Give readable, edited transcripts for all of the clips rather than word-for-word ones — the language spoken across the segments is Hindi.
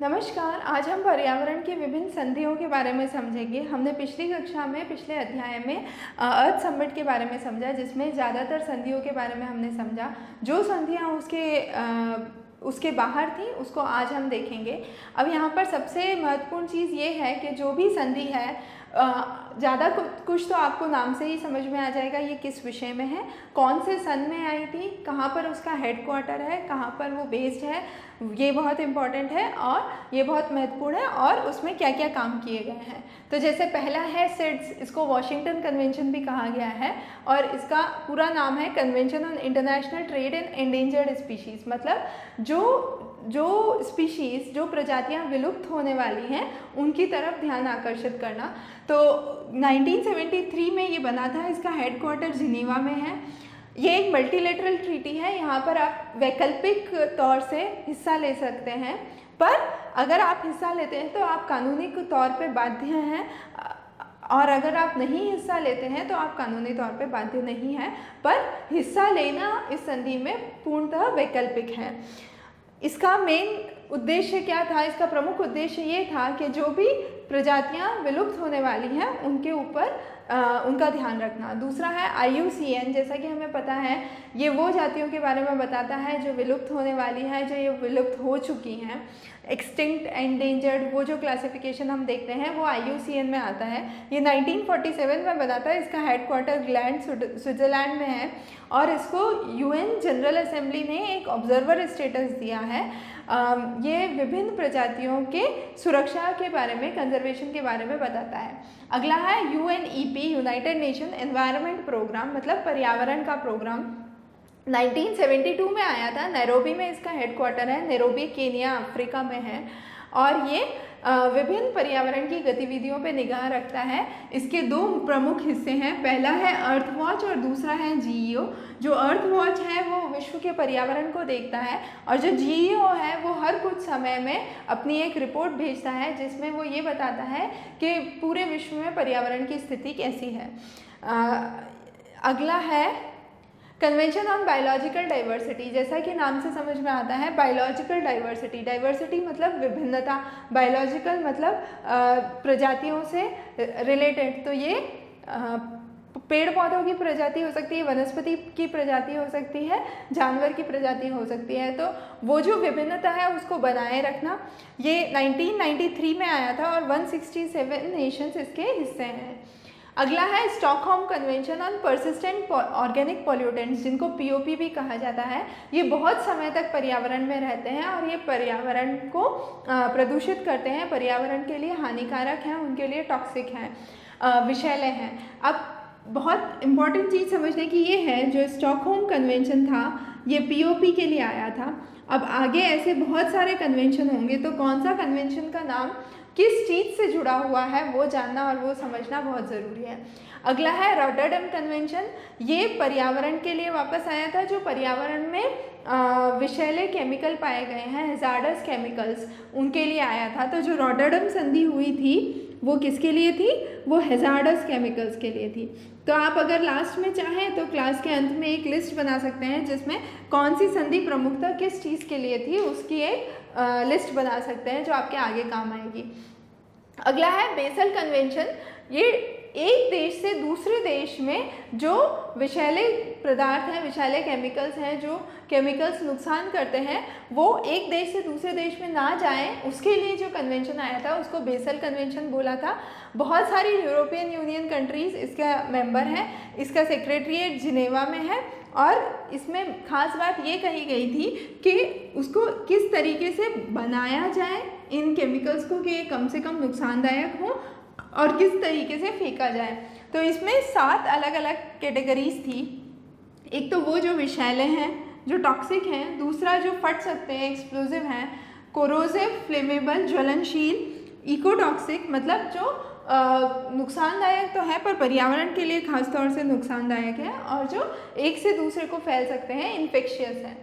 नमस्कार। आज हम पर्यावरण की विभिन्न संधियों के बारे में समझेंगे। हमने पिछली कक्षा में पिछले अध्याय में अर्थ समिट के बारे में समझा, जिसमें ज़्यादातर संधियों के बारे में हमने समझा। जो संधियाँ उसके बाहर थी उसको आज हम देखेंगे। अब यहाँ पर सबसे महत्वपूर्ण चीज़ ये है कि जो भी संधि है, ज़्यादा कुछ तो आपको नाम से ही समझ में आ जाएगा ये किस विषय में है, कौन से सन में आई थी, कहाँ पर उसका हेडक्वार्टर है, कहाँ पर वो बेस्ड है, ये बहुत इम्पॉर्टेंट है और ये बहुत महत्वपूर्ण है, और उसमें क्या क्या काम किए गए हैं। तो जैसे पहला है सिड्स, इसको वॉशिंगटन कन्वेंशन भी कहा गया है और इसका पूरा नाम है convention on international trade in endangered species. मतलब जो स्पीशीज़, जो प्रजातियां विलुप्त होने वाली हैं उनकी तरफ ध्यान आकर्षित करना। तो 1973 में ये बना था। इसका हेडक्वार्टर जिनीवा में है। ये एक मल्टीलेटरल ट्रीटी है। यहाँ पर आप वैकल्पिक तौर से हिस्सा ले सकते हैं, पर अगर आप हिस्सा लेते हैं तो आप कानूनी तौर पे बाध्य हैं, और अगर आप नहीं हिस्सा लेते हैं तो आप कानूनी तौर पे बाध्य नहीं हैं, पर हिस्सा लेना इस संधि में पूर्णतः वैकल्पिक है। इसका मेन उद्देश्य क्या था? इसका प्रमुख उद्देश्य ये था कि जो भी प्रजातियां विलुप्त होने वाली हैं उनके ऊपर उनका ध्यान रखना। दूसरा है IUCN। जैसा कि हमें पता है, ये वो जातियों के बारे में बताता है जो विलुप्त होने वाली हैं, जो ये विलुप्त हो चुकी हैं। एक्सटिंक्ट, एंडेंजर्ड, वो जो क्लासिफिकेशन हम देखते हैं वो IUCN में आता है। ये 1947 में बना था। इसका हेडक्वार्टर ग्लैंड स्विट्ज़रलैंड में है और इसको UN जनरल असेंबली ने एक ऑब्जर्वर स्टेटस दिया है। ये विभिन्न प्रजातियों के सुरक्षा के बारे में, कंजर्वेशन के बारे में बताता है। अगला है UNEP, United Nation Environment Programme, मतलब पर्यावरण का प्रोग्राम। 1972 में आया था। नैरोबी में इसका हेडक्वार्टर है। नैरोबी केनिया, अफ्रीका में है और ये विभिन्न पर्यावरण की गतिविधियों पर निगाह रखता है। इसके दो प्रमुख हिस्से हैं। पहला है अर्थ वॉच और दूसरा है GEO। जो अर्थ वॉच है वो विश्व के पर्यावरण को देखता है और जो GEO है वो हर कुछ समय में अपनी एक रिपोर्ट भेजता है जिसमें वो ये बताता है कि पूरे विश्व में पर्यावरण की स्थिति कैसी है। अगला है कन्वेंशन ऑन बायोलॉजिकल डाइवर्सिटी। जैसा कि नाम से समझ में आता है, बायोलॉजिकल डाइवर्सिटी, डाइवर्सिटी मतलब विभिन्नता, बायोलॉजिकल मतलब प्रजातियों से रिलेटेड। तो ये पेड़ पौधों की प्रजाति हो सकती है, वनस्पति की प्रजाति हो सकती है, जानवर की प्रजाति हो सकती है। तो वो जो विभिन्नता है उसको बनाए रखना, ये 1993 में आया था और 167 नेशंस इसके हिस्से हैं। अगला है Stockholm convention on persistent organic pollutants, जिनको POP भी कहा जाता है। ये बहुत समय तक पर्यावरण में रहते हैं और ये पर्यावरण को प्रदूषित करते हैं, पर्यावरण के लिए हानिकारक हैं, उनके लिए टॉक्सिक हैं, विषैले हैं। अब बहुत इम्पॉर्टेंट चीज़ समझने की ये है, जो स्टॉकहोम कन्वेंशन था ये POP के लिए आया था। अब आगे ऐसे बहुत सारे कन्वेंशन होंगे, तो कौन सा कन्वेंशन का नाम किस चीज़ से जुड़ा हुआ है वो जानना और वो समझना बहुत ज़रूरी है। अगला है रॉटरडैम कन्वेंशन। ये पर्यावरण के लिए वापस आया था। जो पर्यावरण में विषैले केमिकल पाए गए हैं, हैजार्डस केमिकल्स, उनके लिए आया था। तो जो रॉटरडैम संधि हुई थी वो किसके लिए थी? वो हैजार्डस केमिकल्स के लिए थी। तो आप अगर लास्ट में चाहें तो क्लास के अंत में एक लिस्ट बना सकते हैं जिसमें कौन सी संधि प्रमुखता किस चीज़ के लिए थी उसकी एक लिस्ट बना सकते हैं जो आपके आगे काम आएगी। अगला है बेसल कन्वेंशन। ये एक देश से दूसरे देश में जो विषैले पदार्थ हैं, विषैले केमिकल्स हैं, जो केमिकल्स नुकसान करते हैं, वो एक देश से दूसरे देश में ना जाएं, उसके लिए जो कन्वेंशन आया था उसको बेसल कन्वेंशन बोला था। बहुत सारी यूरोपियन यूनियन कंट्रीज़ इसका मेंबर हैं। इसका सेक्रेटरीट जिनेवा में है और इसमें खास बात ये कही गई थी कि उसको किस तरीके से बनाया जाए इन केमिकल्स को कि कम से कम नुकसानदायक हो और किस तरीके से फेंका जाए। तो इसमें 7 अलग अलग कैटेगरीज थी। एक तो वो जो विषैले हैं, जो टॉक्सिक हैं, दूसरा जो फट सकते हैं, एक्सप्लोजिव हैं, कोरोसिव, फ्लेमेबल, ज्वलनशील, इकोटॉक्सिक मतलब जो नुकसानदायक तो है पर पर्यावरण के लिए खास तौर से नुकसानदायक है, और जो एक से दूसरे को फैल सकते हैं, इन्फेक्शियस हैं।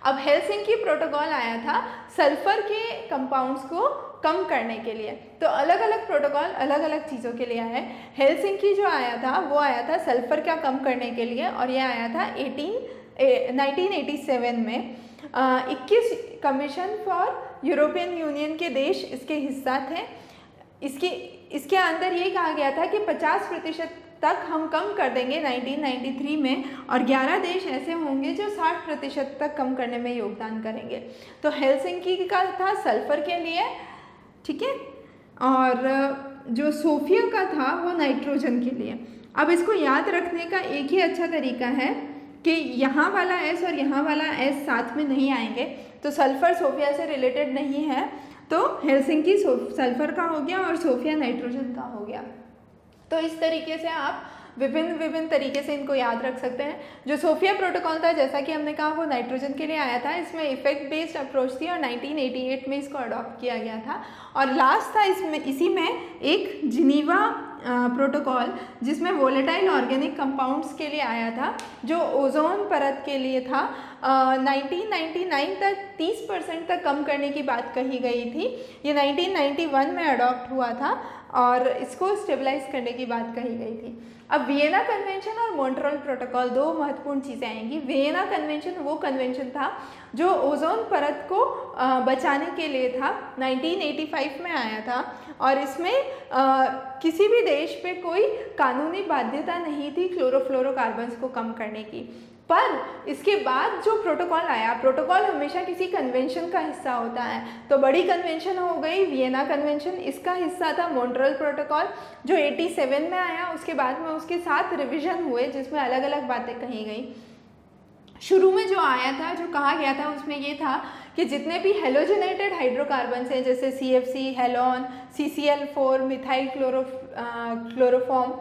अब हेलसिंकी प्रोटोकॉल आया था सल्फर के कंपाउंड्स को कम करने के लिए। तो अलग अलग प्रोटोकॉल अलग अलग चीज़ों के लिए आए। हेलसिंकी जो आया था वो आया था सल्फर का कम करने के लिए और ये आया था 1987 में। 21 कमीशन फॉर यूरोपियन यूनियन के देश इसके हिस्सा थे। इसके अंदर ये कहा गया था कि 50% तक हम कम कर देंगे 1993 में, और 11 देश ऐसे होंगे जो 60% तक कम करने में योगदान करेंगे। तो हेलसिंकी का था सल्फर के लिए, ठीक है, और जो सोफिया का था वो नाइट्रोजन के लिए। अब इसको याद रखने का एक ही अच्छा तरीका है कि यहाँ वाला S और यहाँ वाला S साथ में नहीं आएंगे, तो सल्फर सोफिया से रिलेटेड नहीं है, तो हेलसिंकी सल्फर का हो गया और सोफिया नाइट्रोजन का हो गया। तो इस तरीके से आप विभिन्न तरीके से इनको याद रख सकते हैं। जो सोफिया प्रोटोकॉल था, जैसा कि हमने कहा, वो नाइट्रोजन के लिए आया था। इसमें इफेक्ट बेस्ड अप्रोच थी और 1988 में इसको अडॉप्ट किया गया था। और लास्ट था इसी में एक जिनीवा प्रोटोकॉल, जिसमें वोलेटाइल ऑर्गेनिक कंपाउंड्स के लिए आया था, जो ओजोन परत के लिए था। 1999 तक 30% तक कम करने की बात कही गई थी। ये 1991 में अडॉप्ट हुआ था और इसको स्टेबलाइज करने की बात कही गई थी। अब वियना कन्वेंशन और मॉन्ट्रियल प्रोटोकॉल, दो महत्वपूर्ण चीज़ें आएंगी। वियना कन्वेंशन वो कन्वेंशन था जो ओजोन परत को बचाने के लिए था, 1985 में आया था, और इसमें किसी भी देश पे कोई कानूनी बाध्यता नहीं थी क्लोरोफ्लोरोकार्बन्स को कम करने की। पर इसके बाद जो प्रोटोकॉल आया, प्रोटोकॉल हमेशा किसी कन्वेंशन का हिस्सा होता है, तो बड़ी कन्वेंशन हो गई वियना कन्वेंशन, इसका हिस्सा था मॉन्ट्रियल प्रोटोकॉल जो 87 में आया। उसके बाद में उसके 7 रिविजन हुए जिसमें अलग अलग बातें कही गई। शुरू में जो आया था, जो कहा गया था, उसमें ये था कि जितने भी हेलोजेनेटेड हाइड्रोकार्बन्स हैं, जैसे CFC, Helon, CCl4, methyl chloroform,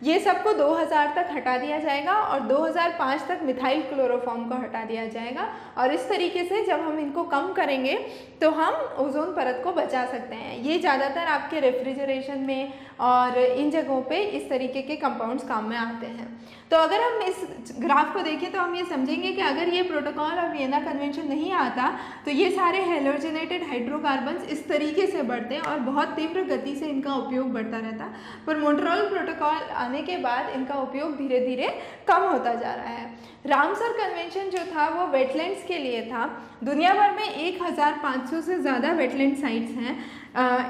ये सबको 2000 तक हटा दिया जाएगा और 2005 तक मिथाइल क्लोरोफॉर्म को हटा दिया जाएगा। और इस तरीके से जब हम इनको कम करेंगे तो हम ओजोन परत को बचा सकते हैं। ये ज़्यादातर आपके रेफ्रिजरेशन में और इन जगहों पे इस तरीके के कंपाउंड्स काम में आते हैं। तो अगर हम इस ग्राफ को देखें तो हम ये समझेंगे कि अगर ये प्रोटोकॉल और वियना कन्वेंशन नहीं आता तो ये सारे हेलोजेनेटेड हाइड्रोकार्बन्स इस तरीके से बढ़ते और बहुत तीव्र गति से इनका उपयोग बढ़ता रहता। पर मॉन्ट्रियल प्रोटोकॉल आने के बाद इनका उपयोग धीरे धीरे कम होता जा रहा है। रामसर कन्वेंशन जो था वो वेटलैंड्स के लिए था। दुनिया भर में 1500 से ज़्यादा वेटलैंड साइट्स हैं।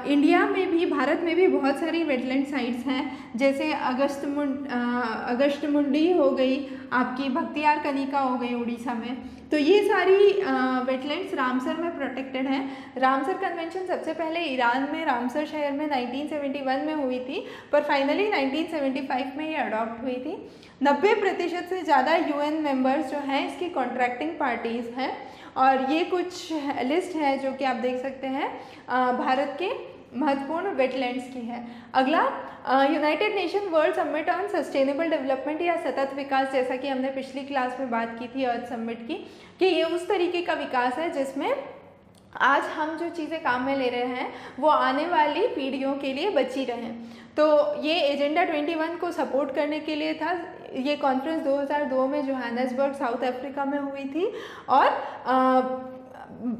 इंडिया में भी, भारत में भी बहुत सारी वेटलैंड साइट्स हैं, जैसे अगस्त्यमुंडी हो गई, आपकी भक्तियार कनिका हो गई उड़ीसा में। तो ये सारी वेटलैंड्स रामसर में प्रोटेक्टेड हैं। रामसर कन्वेंशन सबसे पहले ईरान में रामसर शहर में 1971 में हुई थी, पर फाइनली 1975 में ये अडॉप्ट हुई थी। 90% से ज़्यादा UN मेंबर्स जो हैं इसकी कॉन्ट्रैक्टिंग पार्टीज़ हैं, और ये कुछ लिस्ट है जो कि आप देख सकते हैं भारत के महत्वपूर्ण वेटलैंड्स की है। अगला United nation world summit on sustainable development या सतत विकास, जैसा कि हमने पिछली क्लास में बात की थी अर्थ समिट की, कि ये उस तरीके का विकास है जिसमें आज हम जो चीज़ें काम में ले रहे हैं वो आने वाली पीढ़ियों के लिए बची रहें। तो ये एजेंडा 21 को सपोर्ट करने के लिए था। ये कॉन्फ्रेंस 2002 में जोहान्सबर्ग साउथ अफ्रीका में हुई थी और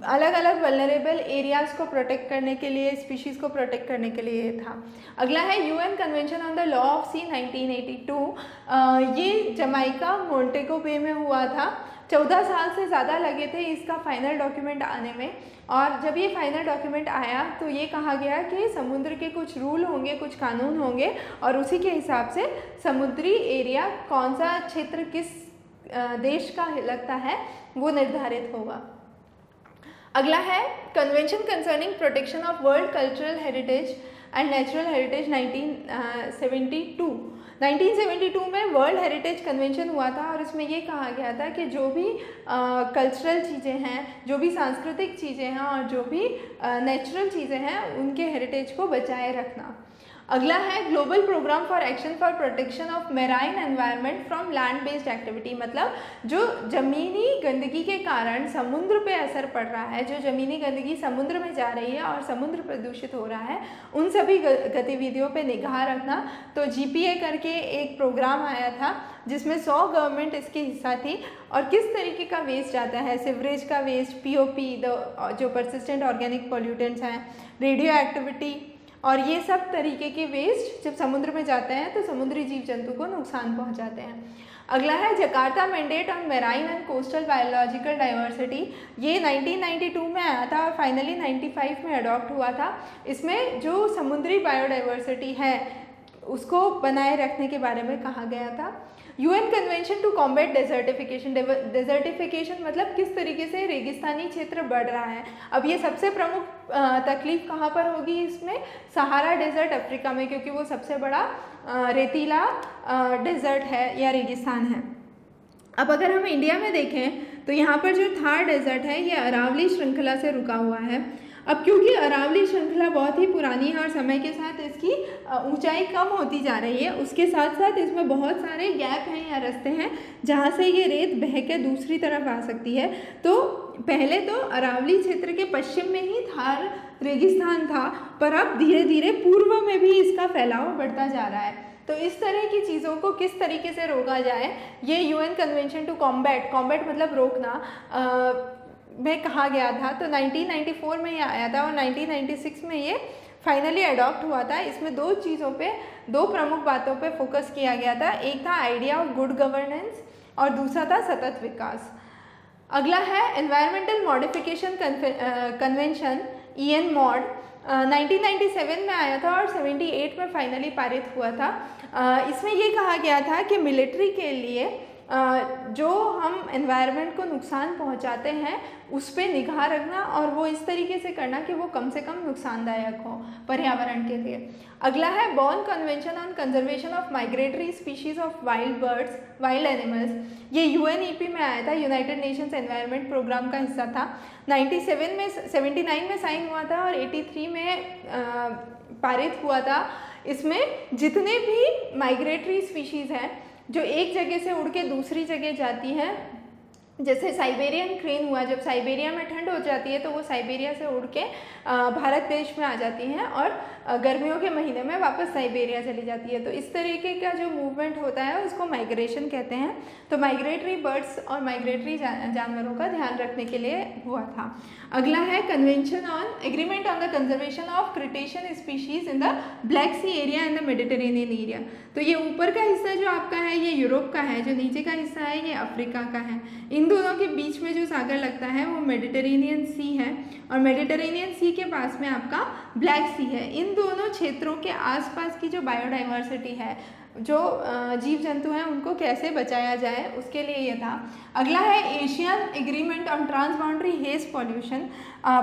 अलग अलग वल्नरेबल एरियाज़ को प्रोटेक्ट करने के लिए, स्पीशीज़ को प्रोटेक्ट करने के लिए था। अगला है UN convention on the law of sea 1982। ये जमाइका मोंटेगो बे में हुआ था। 14 साल से ज़्यादा लगे थे इसका फाइनल डॉक्यूमेंट आने में, और जब ये फाइनल डॉक्यूमेंट आया तो ये कहा गया कि समुद्र के कुछ रूल होंगे, कुछ कानून होंगे, और उसी के हिसाब से समुद्री एरिया कौन सा क्षेत्र किस देश का लगता है वो निर्धारित होगा। अगला है convention concerning protection of world cultural heritage and natural heritage 1972। 1972 में वर्ल्ड हेरिटेज कन्वेंशन हुआ था और इसमें ये कहा गया था कि जो भी कल्चरल चीज़ें हैं, जो भी सांस्कृतिक चीज़ें हैं और जो भी नेचुरल चीज़ें हैं उनके हेरिटेज को बचाए रखना। अगला है global programme for action for protection of marine environment from land based activity, मतलब जो ज़मीनी गंदगी के कारण समुद्र पे असर पड़ रहा है, जो ज़मीनी गंदगी समुद्र में जा रही है और समुद्र प्रदूषित हो रहा है, उन सभी गतिविधियों पे निगाह रखना। तो GPA करके एक प्रोग्राम आया था जिसमें 100 गवर्नमेंट इसकी हिस्सा थी, और किस तरीके का वेस्ट जाता है, सिवरेज का वेस्ट, POP जो परसिस्टेंट ऑर्गेनिक पोल्यूटेंट्स हैं, रेडियो एक्टिविटी, और ये सब तरीके के वेस्ट जब समुद्र में जाते हैं तो समुद्री जीव जंतु को नुकसान पहुंचाते हैं। अगला है Jakarta mandate on marine and coastal biological diversity. ये 1992 में आया था और फाइनली 95 में अडॉप्ट हुआ था। इसमें जो समुद्री बायोडाइवर्सिटी है उसको बनाए रखने के बारे में कहा गया था। UN convention to combat desertification. Desertification मतलब किस तरीके से रेगिस्तानी क्षेत्र बढ़ रहा है। अब ये सबसे प्रमुख तकलीफ कहाँ पर होगी इसमें, सहारा डेजर्ट अफ्रीका में, क्योंकि वो सबसे बड़ा रेतीला डेजर्ट है या रेगिस्तान है। अब अगर हम इंडिया में देखें तो यहाँ पर जो थार डेजर्ट है ये अरावली श्रृंखला से रुका हुआ है। अब क्योंकि अरावली श्रृंखला बहुत ही पुरानी है और समय के साथ इसकी ऊंचाई कम होती जा रही है, उसके साथ साथ इसमें बहुत सारे गैप हैं या रास्ते हैं जहाँ से ये रेत बह के दूसरी तरफ आ सकती है। तो पहले तो अरावली क्षेत्र के पश्चिम में ही थार रेगिस्तान था, पर अब धीरे धीरे पूर्व में भी इसका फैलाव बढ़ता जा रहा है। तो इस तरह की चीज़ों को किस तरीके से रोका जाए, ये यूएन कन्वेंशन टू कॉम्बैट मतलब रोकना में कहा गया था। तो 1994 में ये आया था और 1996 में ये फाइनली अडॉप्ट हुआ था। इसमें दो चीज़ों पे, दो प्रमुख बातों पे फोकस किया गया था। एक था आइडिया ऑफ गुड गवर्नेंस और दूसरा था सतत विकास। अगला है environmental modification convention EN mod. 1997 में आया था और 78 में फाइनली पारित हुआ था। इसमें ये कहा गया था कि मिलिट्री के लिए जो हम एनवायरनमेंट को नुकसान पहुंचाते हैं उस पर निगाह रखना और वो इस तरीके से करना कि वो कम से कम नुकसानदायक हो पर्यावरण के लिए। अगला है born convention on conservation of migratory species of wild birds, wild animals. ये UNEP में आया था, यूनाइटेड नेशंस एनवायरनमेंट प्रोग्राम का हिस्सा था। 79 में साइन हुआ था और 83 में पारित हुआ था। इसमें जितने भी माइग्रेटरी स्पीशीज़ हैं जो एक जगह से उड़ के दूसरी जगह जाती हैं, जैसे साइबेरियन क्रेन हुआ, जब साइबेरिया में ठंड हो जाती है तो वो साइबेरिया से उड़ के भारत देश में आ जाती हैं और गर्मियों के महीने में वापस साइबेरिया चली जाती है। तो इस तरीके का जो मूवमेंट होता है उसको माइग्रेशन कहते हैं। तो माइग्रेटरी बर्ड्स और माइग्रेटरी जानवरों का ध्यान रखने के लिए हुआ था। अगला है convention on agreement on the conservation of cetacean species in the black sea area and the Mediterranean area. तो ये ऊपर का हिस्सा जो आपका है ये यूरोप का है, जो नीचे का हिस्सा है ये अफ्रीका का है। इन दोनों के बीच में जो सागर लगता है वो मेडिटेरेनियन सी है और मेडिटेरेनियन सी के पास में आपका ब्लैक सी है। इन दोनों क्षेत्रों के आसपास की जो बायोडाइवर्सिटी है, जो जीव जंतु हैं, उनको कैसे बचाया जाए उसके लिए ये था। अगला है Asian agreement on transboundary hedge pollution.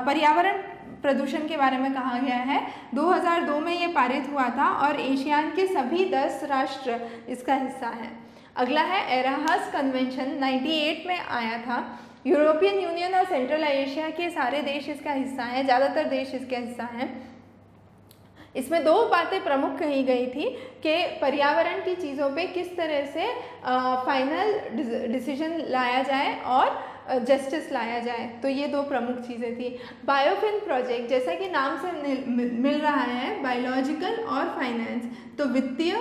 पर्यावरण प्रदूषण के बारे में कहा गया है। 2002 में ये पारित हुआ था और एशियान के सभी 10 राष्ट्र इसका हिस्सा हैं। अगला है एराहस कन्वेंशन, 98 में आया था। यूरोपियन यूनियन और सेंट्रल एशिया के सारे देश इसका हिस्सा हैं, ज़्यादातर देश इसका हिस्सा हैं। इसमें दो बातें प्रमुख कही गई थी कि पर्यावरण की चीज़ों पे किस तरह से फाइनल डिसीजन लाया जाए और जस्टिस लाया जाए। तो ये दो प्रमुख चीज़ें थी। बायोफिन प्रोजेक्ट, जैसा कि नाम से मिल रहा है, बायोलॉजिकल और फाइनेंस। तो वित्तीय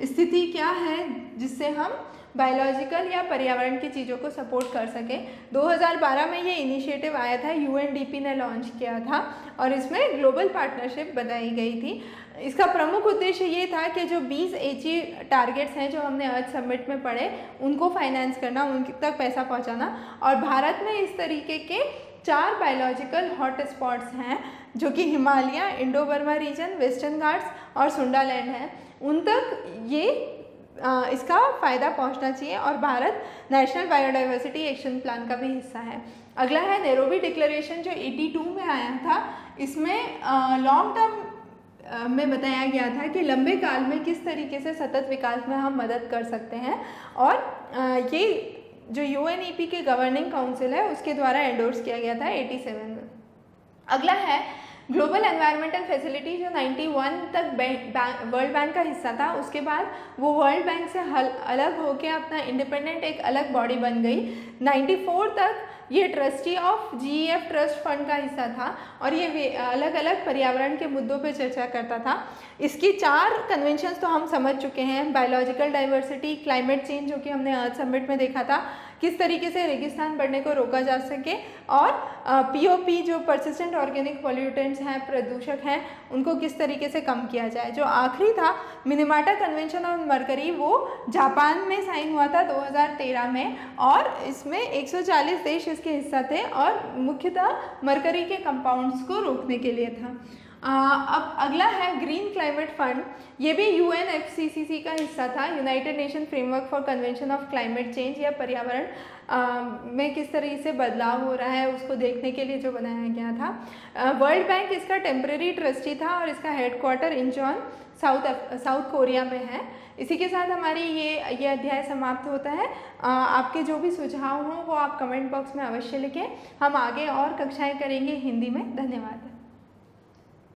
स्थिति क्या है जिससे हम बायोलॉजिकल या पर्यावरण की चीज़ों को सपोर्ट कर सकें। 2012 में ये इनिशिएटिव आया था, UNDP ने लॉन्च किया था और इसमें ग्लोबल पार्टनरशिप बनाई गई थी। इसका प्रमुख उद्देश्य ये था कि जो 20 HE टारगेट्स हैं जो हमने अर्थ समिट में पढ़े, उनको फाइनेंस करना, उन तक पैसा पहुंचाना। और भारत में इस तरीके के 4 बायोलॉजिकल हॉट स्पॉट्स हैं जो कि Himalaya, Indo Burma region, Western Ghats और सुंडालैंड हैं। उन तक ये इसका फ़ायदा पहुंचना चाहिए और Bharat national biodiversity action plan का भी हिस्सा है। अगला है नैरोबी डिक्लेरेशन जो 82 में आया था। इसमें लॉन्ग टर्म में बताया गया था कि लंबे काल में किस तरीके से सतत विकास में हम मदद कर सकते हैं और ये जो UNEP के गवर्निंग काउंसिल है उसके द्वारा एंडोर्स किया गया था 87 में। अगला है ग्लोबल एनवायरमेंटल फैसिलिटी जो 91 तक वर्ल्ड बैंक का हिस्सा था। उसके बाद वो वर्ल्ड बैंक से अलग होकर अपना इंडिपेंडेंट एक अलग बॉडी बन गई। 94 तक ये trustee of GEF trust fund का हिस्सा था और ये अलग अलग पर्यावरण के मुद्दों पर चर्चा करता था। इसकी 4 कन्वेंशंस तो हम समझ चुके हैं, बायोलॉजिकल डाइवर्सिटी, क्लाइमेट चेंज जो कि हमने अर्थ समिट में देखा था, किस तरीके से रेगिस्तान बढ़ने को रोका जा सके, और पीओपी जो परसिस्टेंट ऑर्गेनिक पॉल्यूटेंट्स हैं, प्रदूषक हैं, उनको किस तरीके से कम किया जाए। जो आखिरी था मिनीमाटा कन्वेंशन ऑन मरकरी, वो जापान में साइन हुआ था 2013 में, और इसमें 140 देश इसके हिस्सा थे, और मुख्यतः मरकरी के कंपाउंड्स को रोकने के लिए था। अब अगला है ग्रीन क्लाइमेट फंड। ये भी UNFCCC का हिस्सा था, United nation framework for convention of climate change, या पर्यावरण में किस तरीके से बदलाव हो रहा है उसको देखने के लिए जो बनाया गया था। वर्ल्ड बैंक इसका टेम्परेरी ट्रस्टी था, और इसका हेडक्वार्टर इंचॉन साउथ कोरिया में है। इसी के साथ हमारी ये अध्याय समाप्त होता है। आपके जो भी सुझाव हों वो आप कमेंट बॉक्स में अवश्य लिखें। हम आगे और कक्षाएं करेंगे हिंदी में। धन्यवाद।